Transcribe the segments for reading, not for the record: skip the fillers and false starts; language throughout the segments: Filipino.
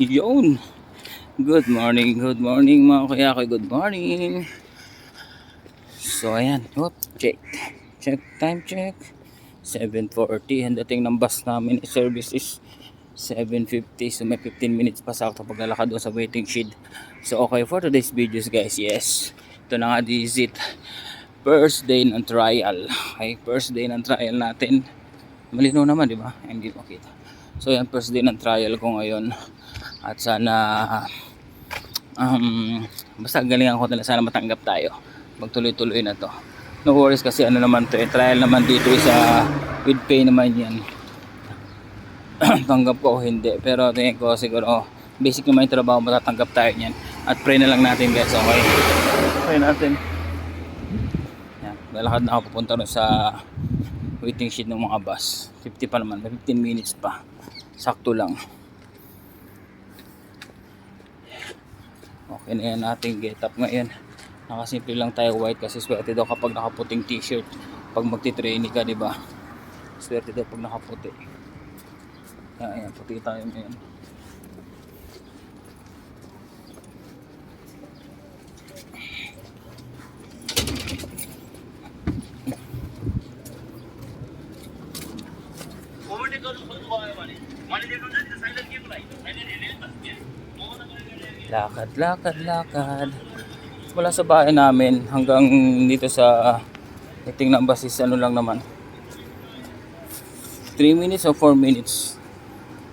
Yun. Good morning mga kuya ko. Good morning. So ayan, check. Check, time check. 7:40. Ang dating ng bus namin service is 7:50. So may 15 minutes pa sa ako paglalakad doon sa waiting shed. So okay, for today's videos guys, yes. Ito na nga, this is it. First day ng trial. Okay, first day ng trial natin. Malinaw naman, di ba? Hindi makita. So yan, first day ng trial ko ngayon. At sana basta galingan ko talaga, sana matanggap tayo, magtuloy-tuloy na to. No worries kasi ano naman to, trial naman dito sa with pay naman yan. Tanggap ko o hindi, pero tingin ko siguro basic naman yung trabaho, matatanggap tayo niyan. At pray na lang natin guys, okay? Pray natin. Yan, lalakad na ako pupunta rin sa waiting shed ng mga bus. 50 pa naman, 15 minutes pa, sakto lang. Okay na yan ating get up ngayon. Nakasimple lang tayo white kasi swerte daw kapag nakaputing t-shirt pag magti-training ka, diba? Swerte daw pag nakaputi. Ayan, puti tayo ngayon. Lakad. Mula sa bahay namin hanggang dito sa meeting ng bus is ano lang naman, 3 minutes or 4 minutes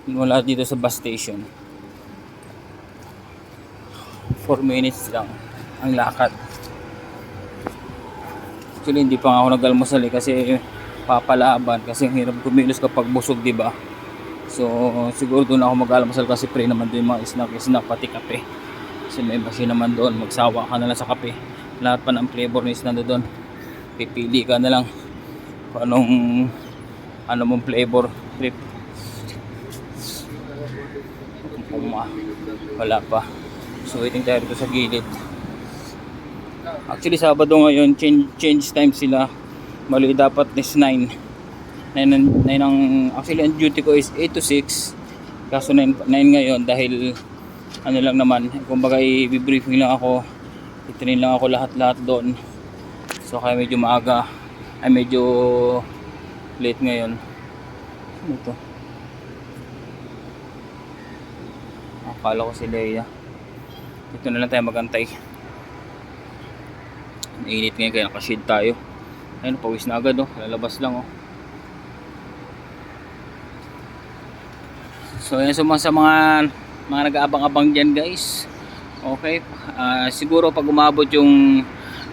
mula dito sa bus station. 4 minutes lang ang lakad. Actually hindi pa nga ako nag-almusal kasi papalaban kasi ang hirap kumilos kapag busog, diba? So siguro doon ako mag-almusal kasi pre naman din mga snack pati kape. Kasi may machine naman doon, magsawa ka na lang sa kape. Lahat pa ng flavor is nandoon. Pipili ka na lang kung ano mong flavor trip. Wala pa. So waiting tayo dito sa gilid. Actually Sabado ngayon, change time sila. Mali dapat is 9 actually ang duty ko is 8 to 6. Kaso 9 ngayon dahil ano lang naman, kumbaga i-briefing lang ako, i-train lang ako lahat doon. So kaya medyo maaga, ay medyo late ngayon. Ano to? Akala ko si Leia. Dito na lang tayo magantay. Mainit ngayon kaya nakashade tayo. Ayun, pawis na agad lalabas lang So yan, sa mga nag-aabang-abang dyan guys, okay, siguro pag umabot yung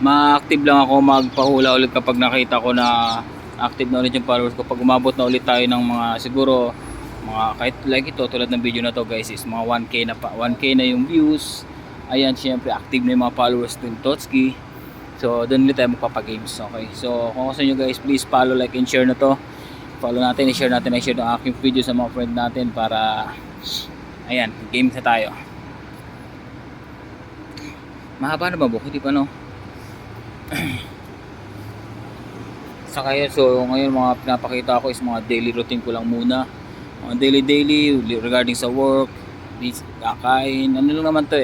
ma-active lang ako, magpahula ulit kapag nakita ko na active na ulit yung followers ko. Pag umabot na ulit tayo ng mga siguro mga kahit like ito tulad ng video na to guys is mga 1k na pa, 1k na yung views. Ayan, syempre active na yung mga followers ng Totski. So doon ulit tayo magpapagames. Okay, so kung gusto nyo guys, please follow, like and share na to. Follow natin, i-share natin, i-share ng aking video sa mga friend natin para ayan, game na tayo. Mahaba na ba buko? Di pa Saka yun, so ngayon mga pinapakita ko is mga daily routine ko lang muna. Mga daily regarding sa work, kakain, ano lang naman to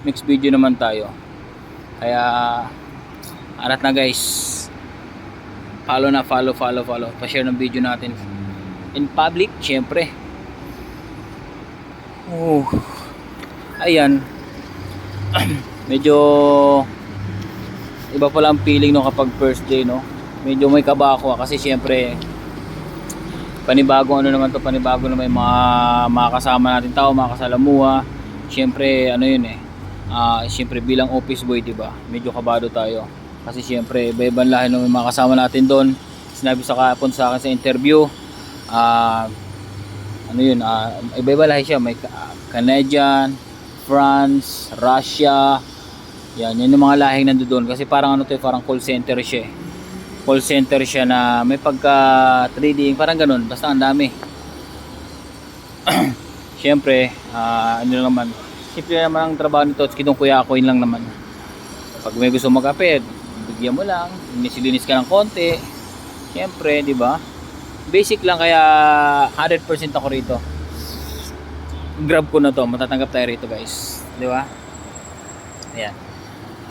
mixed video naman tayo. Kaya arat na guys, follow, pa-share ng video natin in public syempre. Ayan. Medyo iba pala ang feeling kapag first day medyo may kaba ako kasi syempre panibago naman to, panibago na may mga kasama natin tao, mga kasalamuha. Syempre syempre bilang office boy, diba, medyo kabado tayo kasi syempre iba-ibang lahi ng mga kasama natin doon. Sinabi sa akin sa interview, iba-iba lahi siya, may Canadian, France, Russia, yan yung mga lahing nandoon kasi parang parang call center siya call center siya na may pagka trading, parang ganun, basta ang dami. Syempre naman, simple naman ang trabaho nito, kitong kuya ako, yun lang naman. Pag may gusto mag-kape, bigyan mo lang, linis ka ng konti, syempre, di ba? Basic lang, kaya 100% ako rito. grab ko na to, matatanggap tayo rito guys, di ba? Ayan,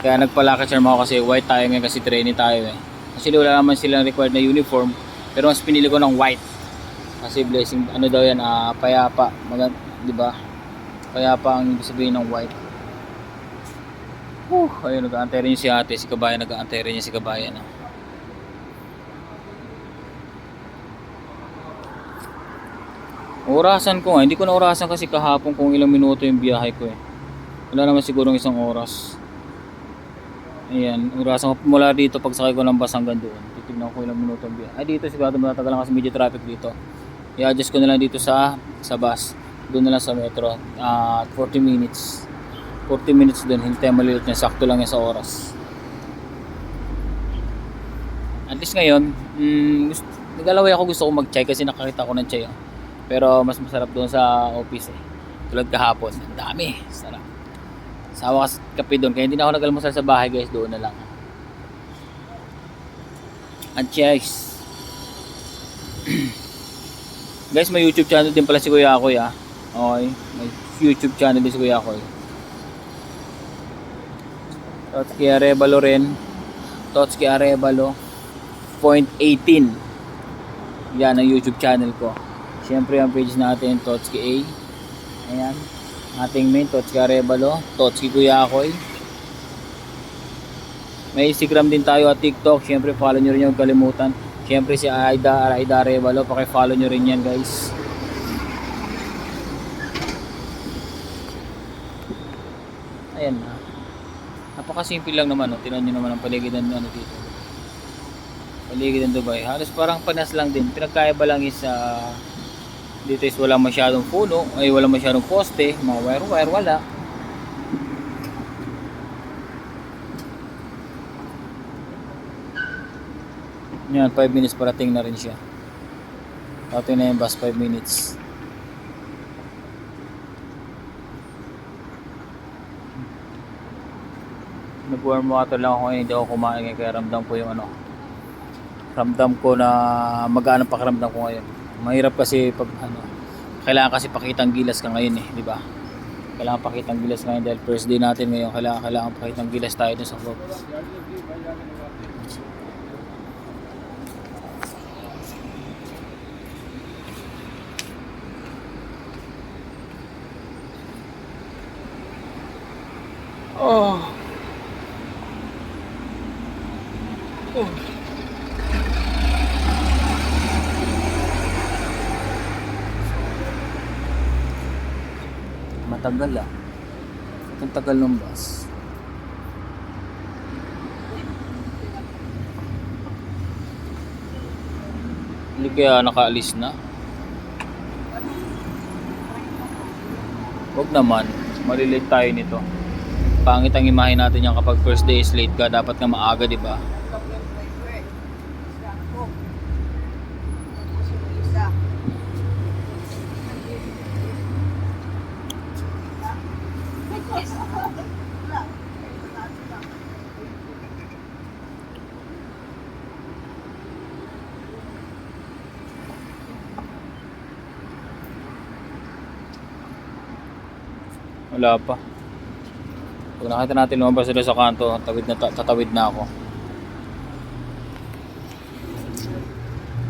kaya nagpalakad mo ako kasi white tayo ngayon kasi training tayo eh. Kasi wala naman silang required na uniform, pero mas pinili ko ng white kasi blessing, ano daw yan, payapa, di ba? Payapa ang ibig sabihin ng white. Ayun, nag-aantay rin si ate, si kabayan, nag-aantay rin niya si kabayan. Orasan ko nga, hindi ko na orasan kasi kahapon kung ilang minuto yung biyahe ko eh. Wala naman siguro isang oras. Ayan, orasan ko mula dito pagsakay ko ng bus hanggang doon. Titignan ko ilang minuto yung biyahe. Ay dito siguro matatagal lang kasi medyo traffic dito. I-adjust ko na lang dito sa bus. Doon na lang sa metro. 40 minutes. 40 minutes doon, hintay malilit niya, sakto lang yan sa oras. At least ngayon, nag-alaway ako, gusto ko mag-chai kasi nakakita ko ng chai. Pero mas masarap doon sa office eh. Tulad kahapon, ang dami, sarap. Sawa kasi kape doon, kaya hindi na ako nag-almusal sa bahay guys, doon na lang. And cheers. Guys, may YouTube channel din pala si Kuya Akoy ah. Okay, may YouTube channel din si Kuya Akoy. Totski Arevalo rin. Totski Arevalo .18. Yan ang YouTube channel ko. Siyempre ang page natin Totski A. Ayan. Ating main Totski Arevalo, Totski Kuya Akoy. May Instagram din tayo at TikTok. Siyempre follow nyo rin, yung kalimutan. Siyempre si Aida Arevalo, paki-follow nyo rin yan guys. Ayan na. Napakasimple lang naman, no? Tingnan nyo naman ang paligid ng dito. Paligid ng Dubai. Halos parang Pinas lang din. Pinagkaiba lang is dito is wala masyadong puno, ay wala masyadong poste, mga wire wala. Yan, 5 minutes parating na rin siya. Parating na yung bus, 5 minutes. Nag-warm water lang ako, hindi ako kumain ngayon kaya ramdam ko yung ramdam ko na magaan ang pakiramdam ko ngayon. Mahirap kasi pag kailangan kasi pakitang gilas ka ngayon eh, di ba? Kailangan pakitang gilas ngayon dahil first day natin ngayon, kailangan pakitang gilas tayo dun sa vlog. Matagal ah. Ang tagal ng bus. Hindi kaya nakaalis na? Huwag naman. Malilate tayo nito. Pangit ang imahe natin yan kapag first day is late ka. Dapat nga maaga, di ba? Wala pa. Pag nakita natin lumabas sila sa kanto, tatawid na ako.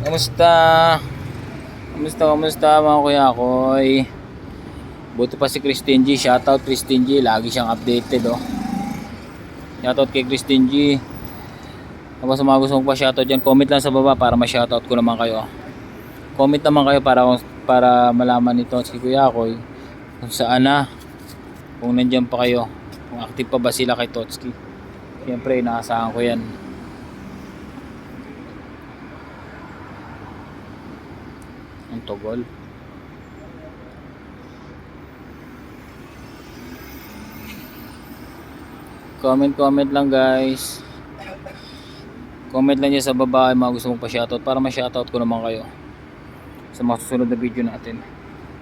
Kamusta mga kuya Akoy? Buti pa si Christine G. Shoutout Christine G. Lagi siyang updated oh. Shoutout kay Christine G. Tapos mga gusto mo pa shoutout dyan, comment lang sa baba para ma-shoutout ko naman kayo. Comment naman kayo para malaman nito si Kuya Akoy kung saan na, kung nandyan pa kayo, kung active pa ba sila kay Totski. Siyempre inaasahan ko yan. Ang togol. Comment lang guys. Comment lang niya sa baba ay mga gusto mong pa-shoutout para ma-shoutout ko naman kayo sa mga susunod na video natin.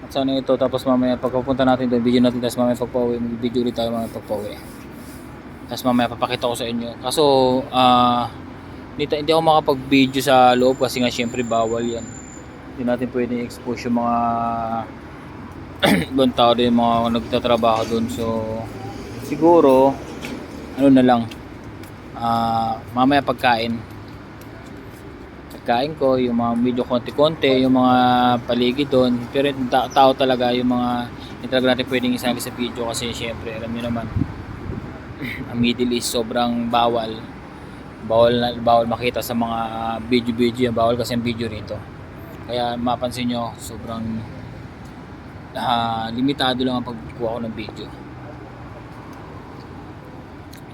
At sana ito, tapos mamaya pagpupunta natin doon, video natin, tapos mamaya pagpauwi, mag-video ulit tayo mamaya pagpauwi. Tapos mamaya papakita ko sa inyo. Kaso hindi ako makapag-video sa loob kasi nga syempre bawal yan. Hindi natin pwedeng expose yung mga ibang tao din mga nagtatrabaho doon. So siguro ano na lang, mamaya pagkain ko, yung mga medyo konti-konti, yung mga paligid doon. Pero yung tao talaga, yung mga hindi talaga natin pwedeng isali sa video kasi syempre alam niyo naman ang Middle East sobrang bawal makita sa mga video, bawal kasi ang video rito. Kaya mapansin nyo sobrang limitado lang ang pagkuha ko ng video.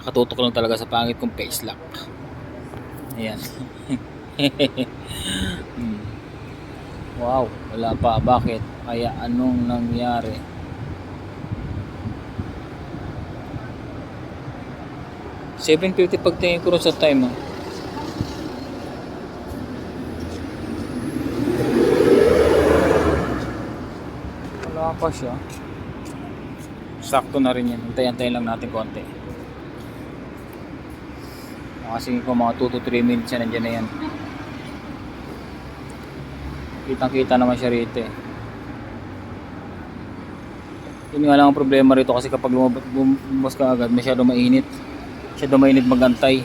Nakatutok lang talaga sa pangit kong face lock. Ayan. Wow, wala pa. Bakit? Kaya anong nangyari? $7.50 pagtingin ko rin sa time. Wala pa siya. Sakto na rin yan. Antayin lang natin konti. Kasi ko mga 2 to 3 minutes yan, nandiyan na yan. Kitang-kita naman siya rito eh. Yun nga lang ang problema rito kasi kapag lumabas ka agad, masyado mainit magantay.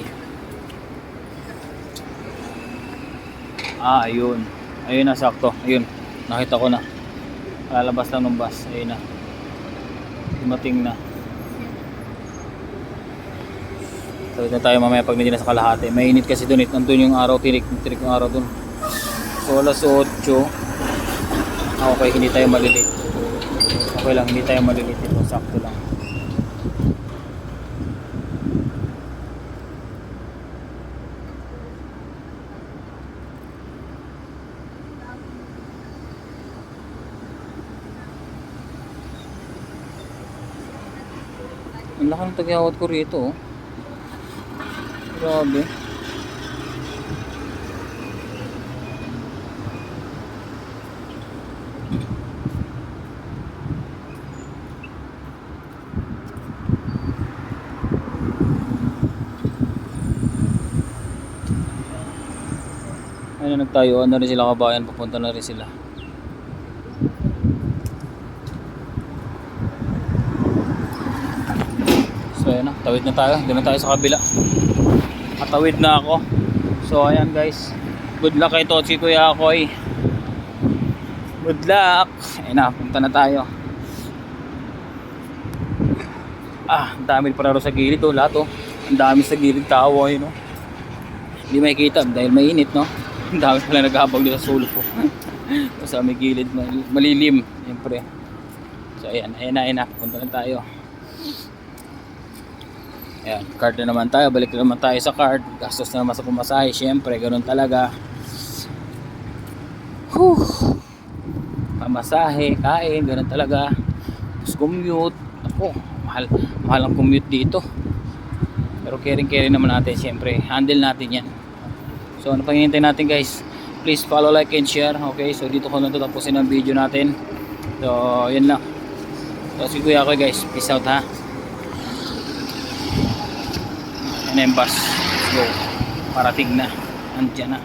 Ayun. Ayun na, sakto. Ayun, nakita ko na. Lalabas lang ng bus. Ayun na. Dumating na. Tawid na tayo mamaya pag nandiyan na sa kalahati. Mainit kasi doon. Nandun yung araw, tirik yung araw doon. So alas 8. Okay, hindi tayo malilate. Okay lang, hindi tayo malilate ito. Sakto lang. Ang laki ng tagyawat ko rito oh. Grabe. Ayun na nagtayo na rin sila kabayan, papunta na rin sila. So ayan na, tawid na tayo. Doon na tayo sa kabila. Matawid na ako. So ayan guys, good luck kay Totsi Kuya Akoy. Good luck. Ayun na, punta na tayo. Ang dami para sa gilid oh, lahat oh. Ang dami sa gilid tao ayun oh. Hindi makikita dahil mainit no. Ang dami pala naghabang dito sa sulok ko. Sa may gilid malilim siyempre. So ayan na, punta na tayo. Ayan, card na naman tayo, balik na naman tayo sa card. Gastos na naman sa pumasahe, syempre, ganun talaga. Pamasahe, kain, ganun talaga. Tapos commute, ako, mahal ang commute dito. Pero caring naman natin, syempre, handle natin yan. So ano pang hinihintay natin guys? Please follow, like, and share. Okay, so dito ko lang tatapusin ang video natin. So, yun lang. So, sige ako guys, peace out ha. And then bus, let's go. Parating na, andyan na.